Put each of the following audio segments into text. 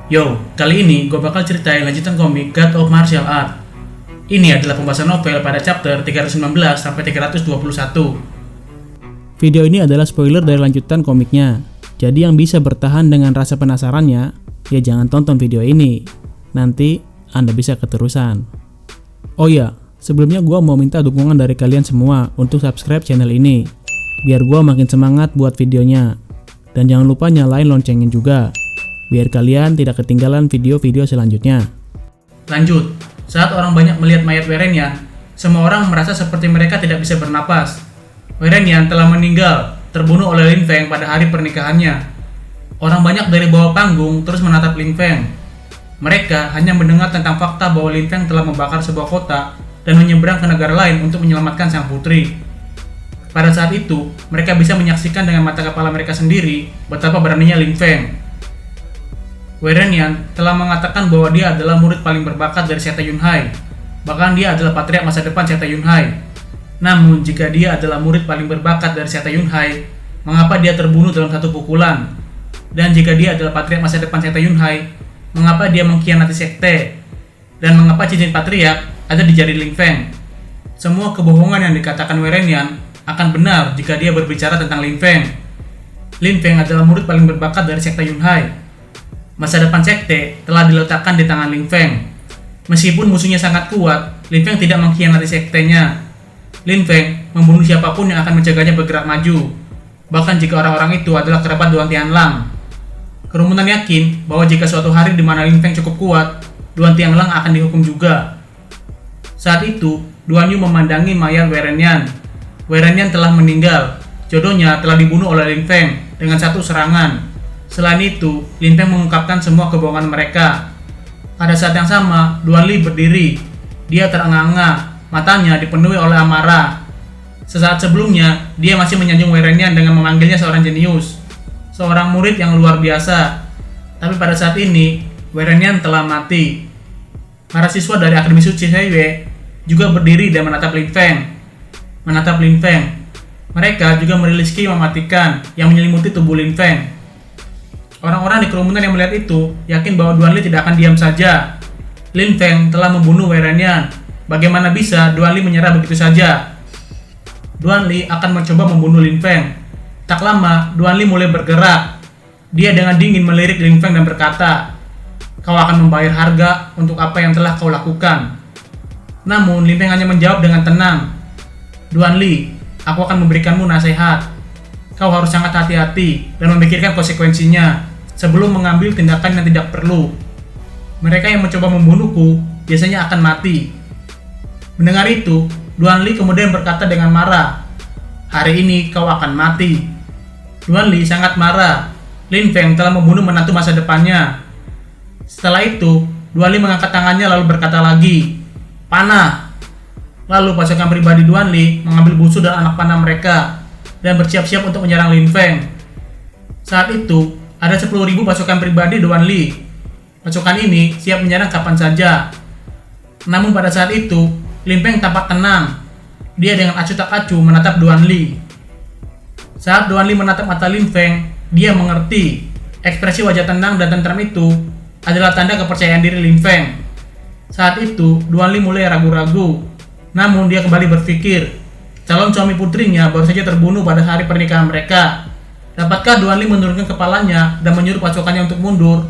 Yo, kali ini gue bakal ceritain lanjutan komik God of Martial Art. Ini adalah pembahasan novel pada chapter 319 sampai 321. Video ini adalah spoiler dari lanjutan komiknya. Jadi yang bisa bertahan dengan rasa penasarannya, ya jangan tonton video ini. Nanti Anda bisa keterusan. Oh ya, sebelumnya gue mau minta dukungan dari kalian semua untuk subscribe channel ini, biar gue makin semangat buat videonya. Dan jangan lupa nyalain loncengnya juga, biar kalian tidak ketinggalan video-video selanjutnya. Lanjut, saat orang banyak melihat mayat Werenian, semua orang merasa seperti mereka tidak bisa bernapas. Werenian telah meninggal, terbunuh oleh Lin Feng pada hari pernikahannya. Orang banyak dari bawah panggung terus menatap Lin Feng. Mereka hanya mendengar tentang fakta bahwa Lin Feng telah membakar sebuah kota dan menyeberang ke negara lain untuk menyelamatkan sang putri. Pada saat itu, mereka bisa menyaksikan dengan mata kepala mereka sendiri betapa beraninya Lin Feng. Werenian telah mengatakan bahwa dia adalah murid paling berbakat dari Seta Yunhai. Bahkan dia adalah patriark masa depan Seta Yunhai. Namun, jika dia adalah murid paling berbakat dari Seta Yunhai, mengapa dia terbunuh dalam satu pukulan? Dan jika dia adalah patriark masa depan Seta Yunhai, mengapa dia mengkhianati sekte? Dan mengapa cincin patriark ada di jari Lin Feng? Semua kebohongan yang dikatakan Werenian akan benar jika dia berbicara tentang Lin Feng. Lin Feng adalah murid paling berbakat dari Sekte Yunhai. Masa depan sekte telah diletakkan di tangan Lin Feng. Meskipun musuhnya sangat kuat, Lin Feng tidak mengkhianati sektenya. Lin Feng membunuh siapapun yang akan mencegahnya bergerak maju, bahkan jika orang-orang itu adalah kerabat Duan Tianlang. Kerumunan yakin bahwa jika suatu hari di mana Lin Feng cukup kuat, Duan Tianlang akan dihukum juga. Saat itu, Duan Yu memandangi mayat Werenian. Werenian telah meninggal. Jodohnya telah dibunuh oleh Lin Feng dengan satu serangan. Selain itu, Lin Feng mengungkapkan semua kebohongan mereka. Pada saat yang sama, Duan Li berdiri. Dia terengah-engah, matanya dipenuhi oleh amarah. Sesaat sebelumnya, dia masih menyanjung Werenian dengan memanggilnya seorang jenius, seorang murid yang luar biasa. Tapi pada saat ini, Werenian telah mati. Para siswa dari Akademi Suci Seiwei juga berdiri dan menatap Lin Feng. Mereka juga merilis ki mematikan yang menyelimuti tubuh Lin Feng. Orang-orang di kerumunan yang melihat itu yakin bahwa Duan Li tidak akan diam saja. Lin Feng telah membunuh Werenian. Bagaimana bisa Duan Li menyerah begitu saja? Duan Li akan mencoba membunuh Lin Feng. Tak lama, Duan Li mulai bergerak. Dia dengan dingin melirik Lin Feng dan berkata, "Kau akan membayar harga untuk apa yang telah kau lakukan." Namun, Lin Feng hanya menjawab dengan tenang, "Duan Li, aku akan memberikanmu nasihat. Kau harus sangat hati-hati dan memikirkan konsekuensinya sebelum mengambil tindakan yang tidak perlu. Mereka yang mencoba membunuhku biasanya akan mati." Mendengar itu, Duan Li kemudian berkata dengan marah, "Hari ini kau akan mati." Duan Li sangat marah. Lin Feng telah membunuh menantu masa depannya. Setelah itu, Duan Li mengangkat tangannya lalu berkata lagi, "Panah." Lalu pasukan pribadi Duan Li mengambil busur dan anak panah mereka dan bersiap-siap untuk menyerang Lin Feng. Saat itu, ada 10.000 pasukan pribadi Duan Li. Pasukan ini siap menyerang kapan saja. Namun pada saat itu, Lin Feng tampak tenang. Dia dengan acuh tak acuh menatap Duan Li. Saat Duan Li menatap mata Lin Feng, dia mengerti ekspresi wajah tenang dan tentram itu adalah tanda kepercayaan diri Lin Feng. Saat itu, Duan Li mulai ragu-ragu. Namun dia kembali berpikir, calon suami putrinya baru saja terbunuh pada hari pernikahan mereka. Dapatkah Duan Li menurunkan kepalanya dan menyuruh pasukannya untuk mundur?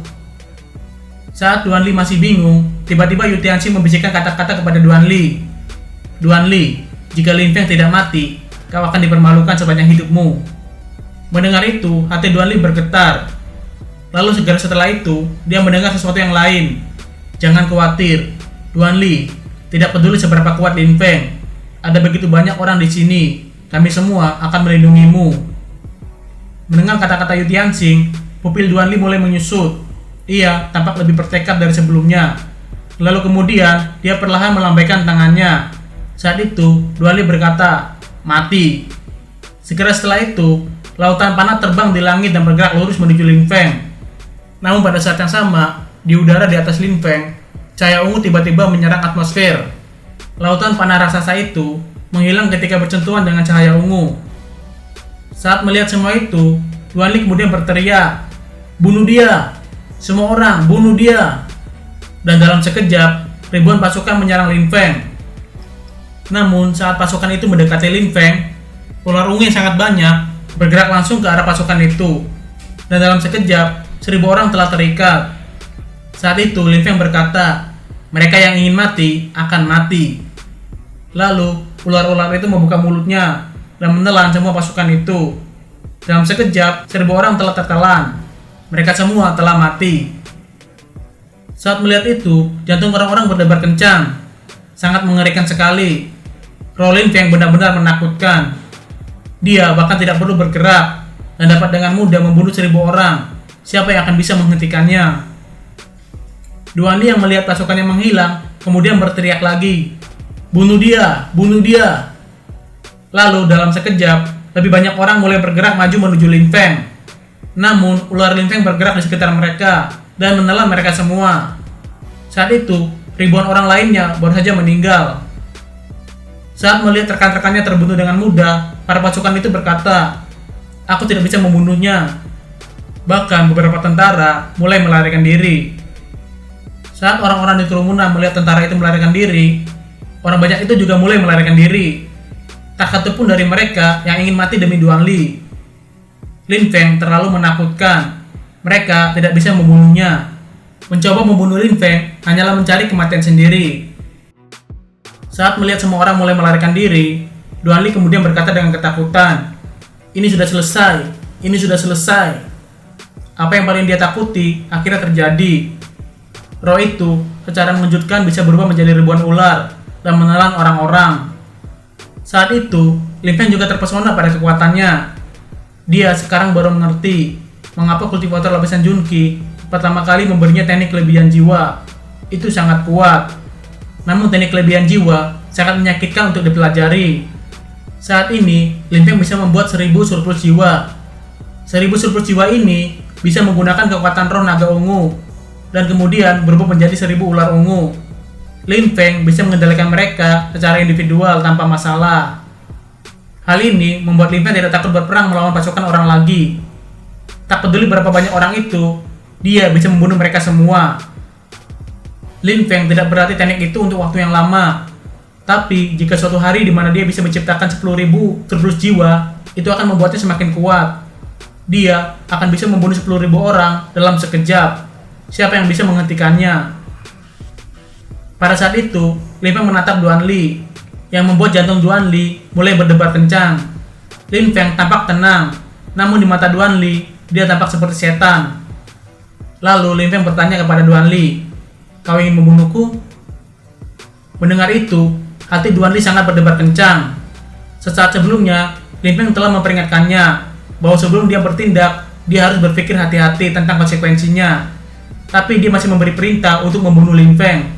Saat Duan Li masih bingung, tiba-tiba Yu Tianxi membisikkan kata-kata kepada Duan Li. "Duan Li, jika Lin Feng tidak mati, kau akan dipermalukan sepanjang hidupmu." Mendengar itu, hati Duan Li bergetar. Lalu segera setelah itu, dia mendengar sesuatu yang lain. "Jangan khawatir, Duan Li. Tidak peduli seberapa kuat Lin Feng. Ada begitu banyak orang di sini. Kami semua akan melindungimu." Mendengar kata-kata Yu Tianxi, pupil Duan Li mulai menyusut. Ia tampak lebih bertekad dari sebelumnya. Lalu kemudian, dia perlahan melambaikan tangannya. Saat itu, Duan Li berkata, "Mati." Segera setelah itu, lautan panah terbang di langit dan bergerak lurus menuju Lin Feng. Namun pada saat yang sama, di udara di atas Lin Feng, cahaya ungu tiba-tiba menyerang atmosfer. Lautan panah raksasa itu menghilang ketika bersentuhan dengan cahaya ungu. Saat melihat semua itu, Duan Li kemudian berteriak, "Bunuh dia!" Semua orang, bunuh dia! Dan dalam sekejap, ribuan pasukan menyerang Lin Feng. Namun, saat pasukan itu mendekati Lin Feng, ular ungu yang sangat banyak bergerak langsung ke arah pasukan itu. Dan dalam sekejap, 1000 orang telah terikat. Saat itu, Lin Feng berkata, mereka yang ingin mati akan mati. Lalu, ular-ular itu membuka mulutnya dan menelan semua pasukan itu. Dalam sekejap, 1000 orang telah tertelan. Mereka semua telah mati. Saat melihat itu, jantung orang-orang berdebar kencang. Sangat mengerikan sekali. Roh Lin Feng benar-benar menakutkan. Dia bahkan tidak perlu bergerak dan dapat dengan mudah membunuh 1000 orang. Siapa yang akan bisa menghentikannya? Duan Li yang melihat pasukannya menghilang, kemudian berteriak lagi, "Bunuh dia! Bunuh dia!" Lalu dalam sekejap, lebih banyak orang mulai bergerak maju menuju Lin Feng. Namun, ular Lin Feng bergerak di sekitar mereka dan menelan mereka semua. Saat itu, ribuan orang lainnya baru saja meninggal. Saat melihat rekan-rekannya terbunuh dengan mudah, para pasukan itu berkata, "Aku tidak bisa membunuhnya." Bahkan beberapa tentara mulai melarikan diri. Saat orang-orang di kerumunan melihat tentara itu melarikan diri, orang banyak itu juga mulai melarikan diri. Tak satu pun dari mereka yang ingin mati demi Duan Li. Lin Feng terlalu menakutkan. Mereka tidak bisa membunuhnya. Mencoba membunuh Lin Feng hanyalah mencari kematian sendiri. Saat melihat semua orang mulai melarikan diri, Duan Li kemudian berkata dengan ketakutan, "Ini sudah selesai. Ini sudah selesai." Apa yang paling dia takuti akhirnya terjadi. Roh itu secara mengejutkan bisa berubah menjadi ribuan ular dan menelan orang-orang. Saat itu, Lin Feng juga terpesona pada kekuatannya. Dia sekarang baru mengerti mengapa kultivator lapisan Junqi pertama kali memberinya teknik kelebihan jiwa. Itu sangat kuat. Namun teknik kelebihan jiwa sangat menyakitkan untuk dipelajari. Saat ini, Lin Feng bisa membuat 1000 surplus jiwa. 1000 surplus jiwa ini bisa menggunakan kekuatan roh naga ungu dan kemudian berubah menjadi 1000 ular ungu. Lin Feng bisa mengendalikan mereka secara individual tanpa masalah. Hal ini membuat Lin Feng tidak takut berperang melawan pasukan orang lagi. Tak peduli berapa banyak orang itu, dia bisa membunuh mereka semua. Lin Feng tidak berarti teknik itu untuk waktu yang lama. Tapi jika suatu hari di mana dia bisa menciptakan 10.000 surplus jiwa, itu akan membuatnya semakin kuat. Dia akan bisa membunuh 10.000 orang dalam sekejap. Siapa yang bisa menghentikannya? Pada saat itu, Lin Feng menatap Duan Li, yang membuat jantung Duan Li mulai berdebar kencang. Lin Feng tampak tenang, namun di mata Duan Li, dia tampak seperti setan. Lalu Lin Feng bertanya kepada Duan Li, "Kau ingin membunuhku?" Mendengar itu, hati Duan Li sangat berdebar kencang. Sesaat sebelumnya, Lin Feng telah memperingatkannya bahwa sebelum dia bertindak, dia harus berpikir hati-hati tentang konsekuensinya. Tapi dia masih memberi perintah untuk membunuh Lin Feng.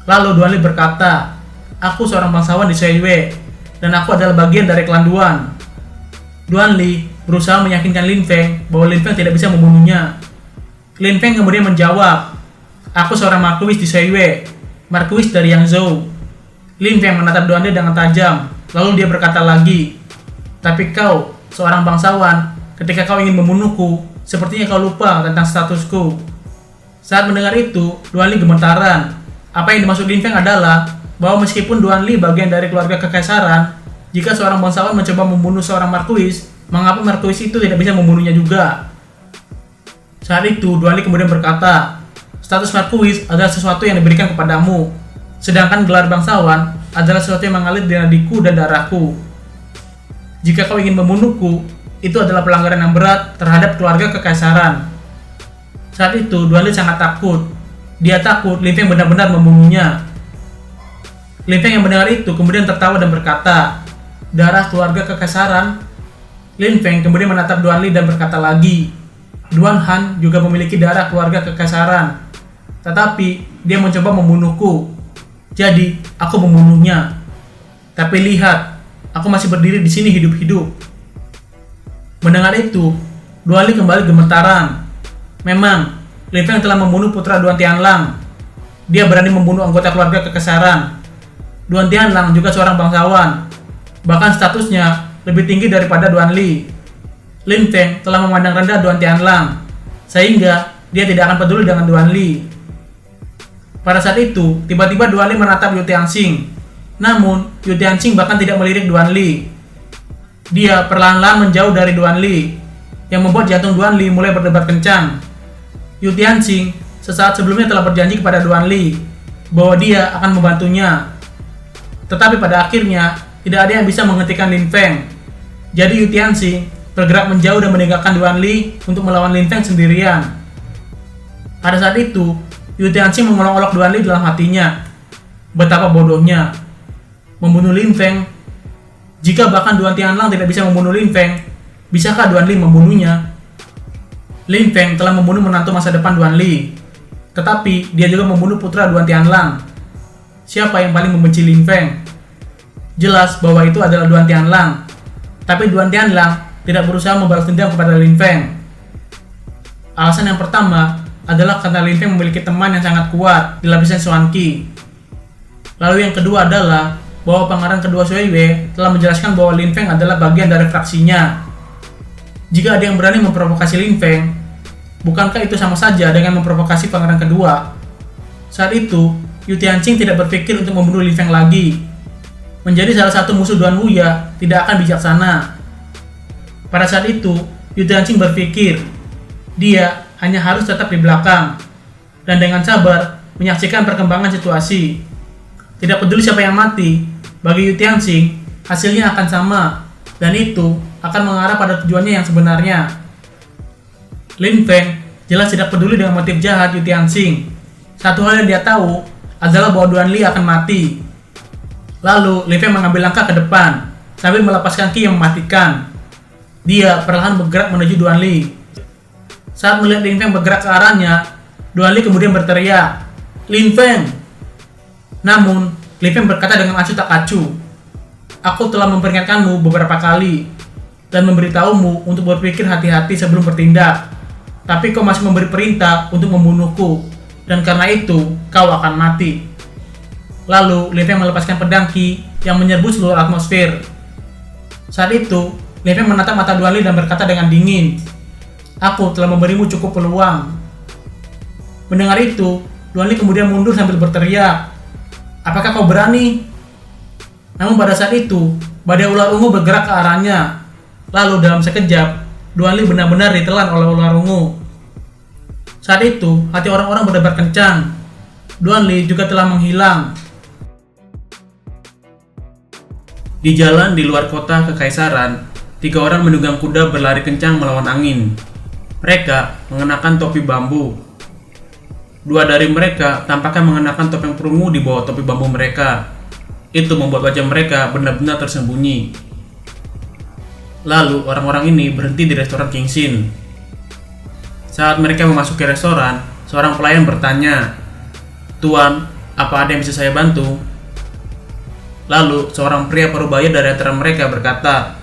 Lalu Duan Li berkata, "Aku seorang bangsawan di Shuiwei, dan aku adalah bagian dari klan Duan." Duan Li berusaha meyakinkan Lin Feng bahwa Lin Feng tidak bisa membunuhnya. Lin Feng kemudian menjawab, "Aku seorang markuis di Shuiwei, markuis dari Yangzhou." Lin Feng menatap Duan Li dengan tajam, lalu dia berkata lagi, "Tapi kau, seorang bangsawan, ketika kau ingin membunuhku, sepertinya kau lupa tentang statusku." Saat mendengar itu, Duan Li gemetaran. Apa yang dimaksud Lin Feng adalah bahwa meskipun Duan Li bagian dari keluarga kekaisaran, jika seorang bangsawan mencoba membunuh seorang markuis, mengapa markuis itu tidak bisa membunuhnya juga? Saat itu, Duan Li kemudian berkata, "Status markuis adalah sesuatu yang diberikan kepadamu, sedangkan gelar bangsawan adalah sesuatu yang mengalir di nadiku dan darahku. Jika kau ingin membunuhku, itu adalah pelanggaran yang berat terhadap keluarga kekaisaran." Saat itu, Duan Li sangat takut. Dia takut Lin Feng benar-benar membunuhnya. Lin Feng yang mendengar itu kemudian tertawa dan berkata, "Darah keluarga kekaisaran?" Lin Feng kemudian menatap Duan Li dan berkata lagi, "Duan Han juga memiliki darah keluarga kekaisaran. Tetapi dia mencoba membunuhku. Jadi, aku membunuhnya. Tapi lihat, aku masih berdiri di sini hidup-hidup." Mendengar itu, Duan Li kembali gemetaran. Memang, Lin Feng telah membunuh putra Duan Tianlang. Dia berani membunuh anggota keluarga kekaisaran. Duan Tianlang juga seorang bangsawan. Bahkan statusnya lebih tinggi daripada Duan Li. Lin Feng telah memandang rendah Duan Tianlang, sehingga dia tidak akan peduli dengan Duan Li. Pada saat itu, tiba-tiba Duan Li menatap Yu Tianxing. Namun, Yu Tianxing bahkan tidak melirik Duan Li. Dia perlahan-lahan menjauh dari Duan Li, yang membuat jantung Duan Li mulai berdebar kencang. Yu Tianxing sesaat sebelumnya telah berjanji kepada Duan Li bahwa dia akan membantunya. Tetapi pada akhirnya, tidak ada yang bisa menghentikan Lin Feng. Jadi Yu Tianxing bergerak menjauh dan meninggalkan Duan Li untuk melawan Lin Feng sendirian. Pada saat itu, Yu Tianxing mengolok-olok Duan Li dalam hatinya. Betapa bodohnya. Membunuh Lin Feng. Jika bahkan Duan Tianlang tidak bisa membunuh Lin Feng, bisakah Duan Li membunuhnya? Lin Feng telah membunuh menantu masa depan Duan Li. Tetapi dia juga membunuh putra Duan Tianlang. Siapa yang paling membenci Lin Feng? Jelas bahwa itu adalah Duan Tianlang. Tapi Duan Tianlang tidak berusaha membalas dendam kepada Lin Feng. Alasan yang pertama adalah karena Lin Feng memiliki teman yang sangat kuat di lapisan Xuan Qi. Lalu yang kedua adalah bahwa pangeran kedua Sui Wei telah menjelaskan bahwa Lin Feng adalah bagian dari fraksinya. Jika ada yang berani memprovokasi Lin Feng, bukankah itu sama saja dengan memprovokasi pangeran kedua? Saat itu, Yu Tianxing tidak berpikir untuk membunuh Lin Feng lagi. Menjadi salah satu musuh Duan Wuya tidak akan bijaksana. Pada saat itu, Yu Tianxing berpikir, dia hanya harus tetap di belakang dan dengan sabar menyaksikan perkembangan situasi. Tidak peduli siapa yang mati, bagi Yu Tianxing hasilnya akan sama dan itu akan mengarah pada tujuannya yang sebenarnya. Lin Feng jelas tidak peduli dengan motif jahat Yu Tianxing. Satu hal yang dia tahu adalah bahwa Duan Li akan mati. Lalu Lin Feng mengambil langkah ke depan sambil melepaskan ki yang mematikan. Dia perlahan bergerak menuju Duan Li. Saat melihat Lin Feng bergerak ke arahnya, Duan Li kemudian berteriak, "Lin Feng!" Namun, Lin Feng berkata dengan acuh tak acuh, "Aku telah memperingatkanmu beberapa kali dan memberitahumu untuk berpikir hati-hati sebelum bertindak. Tapi kau masih memberi perintah untuk membunuhku, dan karena itu kau akan mati." Lalu, Lin Feng melepaskan pedang Qi yang menyerbu seluruh atmosfer. Saat itu, Lin Feng menatap mata Duan Li dan berkata dengan dingin, "Aku telah memberimu cukup peluang." Mendengar itu, Duan Li kemudian mundur sambil berteriak, "Apakah kau berani?" Namun pada saat itu, badai ular ungu bergerak ke arahnya. Lalu dalam sekejap, Duan Li benar-benar ditelan oleh ular ungu. Saat itu, hati orang-orang berdebar kencang. Duan Li juga telah menghilang. Di jalan di luar kota Kekaisaran, 3 orang menunggang kuda berlari kencang melawan angin. Mereka mengenakan topi bambu. 2 dari mereka tampaknya mengenakan topeng perungu di bawah topi bambu mereka. Itu membuat wajah mereka benar-benar tersembunyi. Lalu orang-orang ini berhenti di restoran King Xin. Saat mereka memasuki restoran, seorang pelayan bertanya, "Tuan, apa ada yang bisa saya bantu?" Lalu seorang pria parubaya dari antara mereka berkata,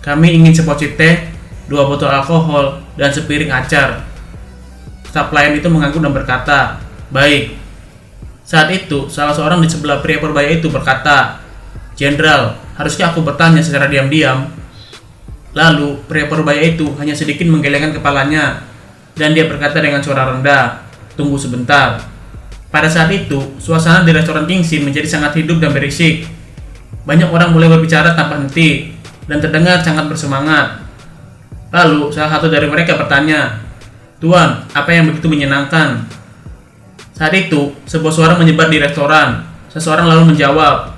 "Kami ingin seporsi teh, 2 botol alkohol, dan sepiring acar." Staf pelayan itu mengangguk dan berkata, "Baik." Saat itu, salah seorang di sebelah pria parubaya itu berkata, "Jenderal, haruskah aku bertanya secara diam-diam?" Lalu, pria parubaya itu hanya sedikit menggelengkan kepalanya, dan dia berkata dengan suara rendah, "Tunggu sebentar." Pada saat itu, suasana di restoran King Xin menjadi sangat hidup dan berisik. Banyak orang mulai berbicara tanpa henti, dan terdengar sangat bersemangat. Lalu, salah satu dari mereka bertanya, "Tuan, apa yang begitu menyenangkan?" Saat itu, sebuah suara menyebar di restoran. Seseorang lalu menjawab,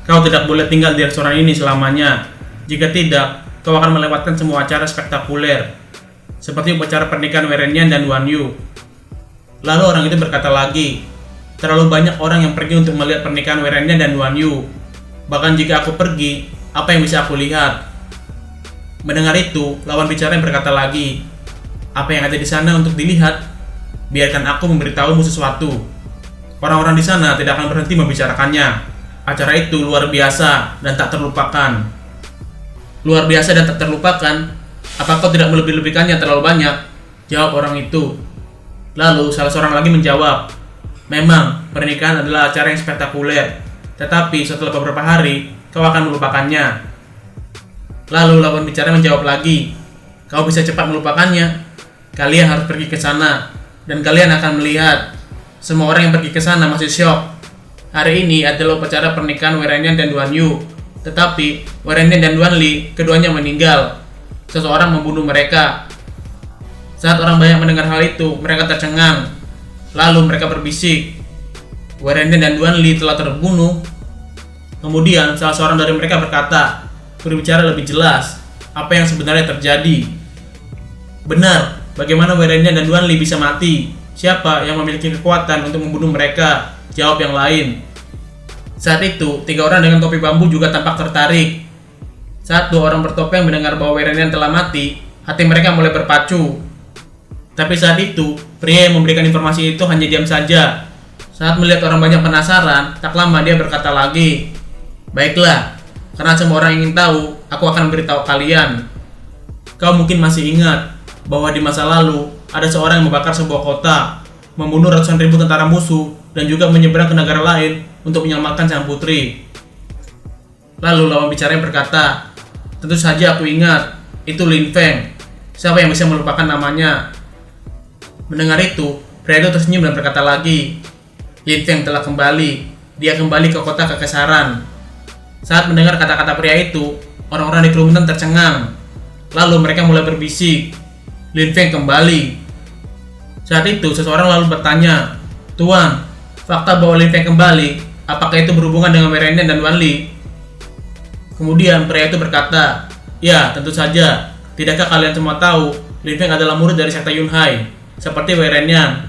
"Kau tidak boleh tinggal di restoran ini selamanya. Jika tidak, kau akan melewatkan semua acara spektakuler, seperti upacara pernikahan Werenian dan Duan Yu." Lalu orang itu berkata lagi, "Terlalu banyak orang yang pergi untuk melihat pernikahan Werenian dan Duan Yu. Bahkan jika aku pergi, apa yang bisa aku lihat?" Mendengar itu, lawan bicara yang berkata lagi, "Apa yang ada di sana untuk dilihat? Biarkan aku memberitahumu sesuatu. Orang-orang di sana tidak akan berhenti membicarakannya. Acara itu luar biasa dan tak terlupakan." "Luar biasa dan tak terlupakan? Apa kau tidak melebih-lebihkannya terlalu banyak?" jawab orang itu. Lalu salah seorang lagi menjawab, "Memang, pernikahan adalah acara yang spektakuler. Tetapi setelah beberapa hari, kau akan melupakannya." Lalu lawan bicara menjawab lagi, "Kau bisa cepat melupakannya. Kalian harus pergi ke sana. dan kalian akan melihat semua orang yang pergi ke sana masih syok. Hari ini adalah upacara pernikahan Waeranian dan Duan Yu, tetapi Waeranian dan Duan Li keduanya meninggal. Seseorang membunuh mereka. Saat orang banyak mendengar hal itu, mereka tercengang. Lalu mereka berbisik, Waeranian dan Duan Li telah terbunuh. Kemudian salah seorang dari mereka berbicara lebih jelas apa yang sebenarnya terjadi. Benar, bagaimana Waeranian dan Duan Li bisa mati? Siapa yang memiliki kekuatan untuk membunuh mereka? Jawab yang lain. Saat itu, 3 orang dengan topi bambu juga tampak tertarik. Saat 2 orang bertopeng mendengar bahwa Waeranian telah mati, hati mereka mulai berpacu. Tapi saat itu, pria yang memberikan informasi itu hanya diam saja. Saat melihat orang banyak penasaran, tak lama dia berkata lagi, "Baiklah, karena semua orang ingin tahu, aku akan beritahu kalian. Kau mungkin masih ingat bahwa di masa lalu ada seorang yang membakar sebuah kota, membunuh ratusan ribu tentara musuh, dan juga menyeberang ke negara lain untuk menyelamatkan sang putri." Lalu lawan bicaranya berkata, "Tentu saja aku ingat, itu Lin Feng. Siapa yang bisa melupakan namanya?" Mendengar itu, pria itu tersenyum dan berkata lagi, "Lin Feng telah kembali. Dia kembali ke kota Kekesaran." Saat mendengar kata-kata pria itu, orang-orang di kerumunan tercengang. Lalu mereka mulai berbisik, "Lin Feng kembali." Saat itu seseorang lalu bertanya, "Tuan, fakta bahwa Lin Feng kembali, apakah itu berhubungan dengan Waeranian dan Duan Li?" Kemudian pria itu berkata, "Ya, tentu saja. Tidakkah kalian semua tahu Lin Feng adalah murid dari sekte Yunhai, seperti Waeranian?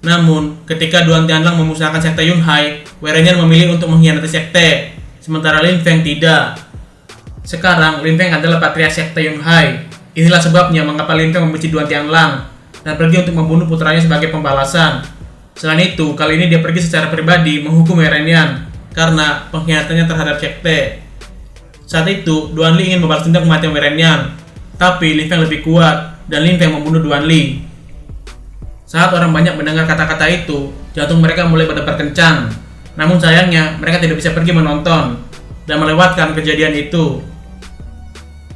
Namun, ketika Duan Tianlang memusnahkan sekte Yunhai, Waeranian memilih untuk mengkhianati sekte, sementara Lin Feng tidak. Sekarang, Lin Feng adalah patriark sekte Yunhai. Inilah sebabnya mengapa Lin Feng membenci Duan Tianlang dan pergi untuk membunuh putranya sebagai pembalasan. Selain itu, kali ini dia pergi secara pribadi menghukum Waeranian karena pengkhianatannya terhadap sekte. Saat itu, Duan Li ingin membalas dendam kematian Waeranian, tapi Lin Feng lebih kuat dan Lin Feng membunuh Duan Li. Saat orang banyak mendengar kata-kata itu, jantung mereka mulai berdebar kencang. Namun sayangnya, mereka tidak bisa pergi menonton dan melewatkan kejadian itu.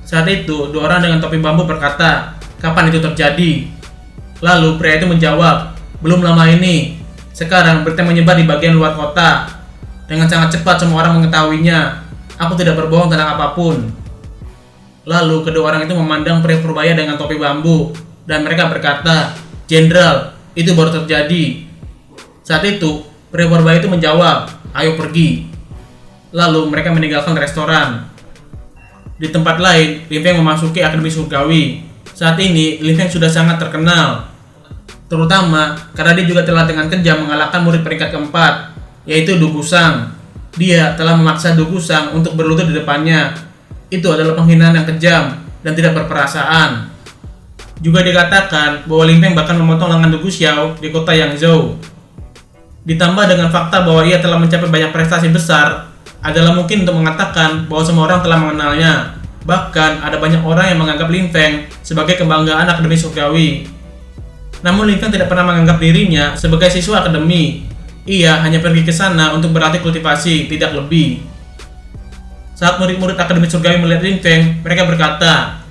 Saat itu, 2 orang dengan topi bambu berkata, "Kapan itu terjadi?" Lalu pria itu menjawab, "Belum lama ini. Sekarang berita menyebar di bagian luar kota. Dengan sangat cepat semua orang mengetahuinya. Aku tidak berbohong tentang apapun." Lalu kedua orang itu memandang pria purbaya dengan topi bambu dan mereka berkata, "Jenderal, itu baru terjadi." Saat itu, pria purbaya itu menjawab, "Ayo pergi." Lalu mereka meninggalkan restoran. Di tempat lain, Lin Feng memasuki Akademi Surgawi. Saat ini, Lin Feng sudah sangat terkenal, terutama karena dia juga telah dengan kejam mengalahkan murid peringkat keempat, yaitu Du Gusang. Dia telah memaksa Du Gusang untuk berlutut di depannya. Itu adalah penghinaan yang kejam dan tidak berperasaan. Juga dikatakan bahwa Lin Feng bahkan memotong lengan Du Guxiao di kota Yangzhou. Ditambah dengan fakta bahwa ia telah mencapai banyak prestasi besar, adalah mungkin untuk mengatakan bahwa semua orang telah mengenalnya. Bahkan ada banyak orang yang menganggap Lin Feng sebagai kebanggaan Akademi Surgawi. Namun Lin Feng tidak pernah menganggap dirinya sebagai siswa akademi. Ia hanya pergi ke sana untuk berlatih kultivasi, tidak lebih. Saat murid-murid Akademi Surgawi melihat Lin Feng, mereka berkata,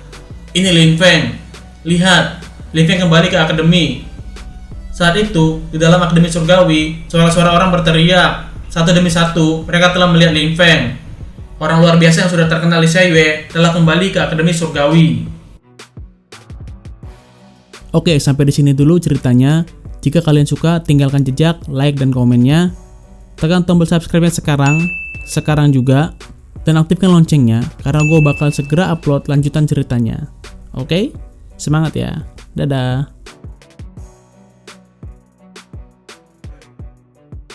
"Ini Lin Feng. Lihat, Lin Feng kembali ke akademi." Saat itu, di dalam Akademi Surgawi, suara-suara orang berteriak. Satu demi satu, mereka telah melihat Lin Feng. Orang luar biasa yang sudah terkenal di Shaiwei telah kembali ke Akademi Surgawi. Oke, sampai di sini dulu ceritanya. Jika kalian suka, tinggalkan jejak, like, dan komennya. Tekan tombol subscribe-nya sekarang juga. Dan aktifkan loncengnya, karena gue bakal segera upload lanjutan ceritanya. Oke? Semangat ya. Dadah.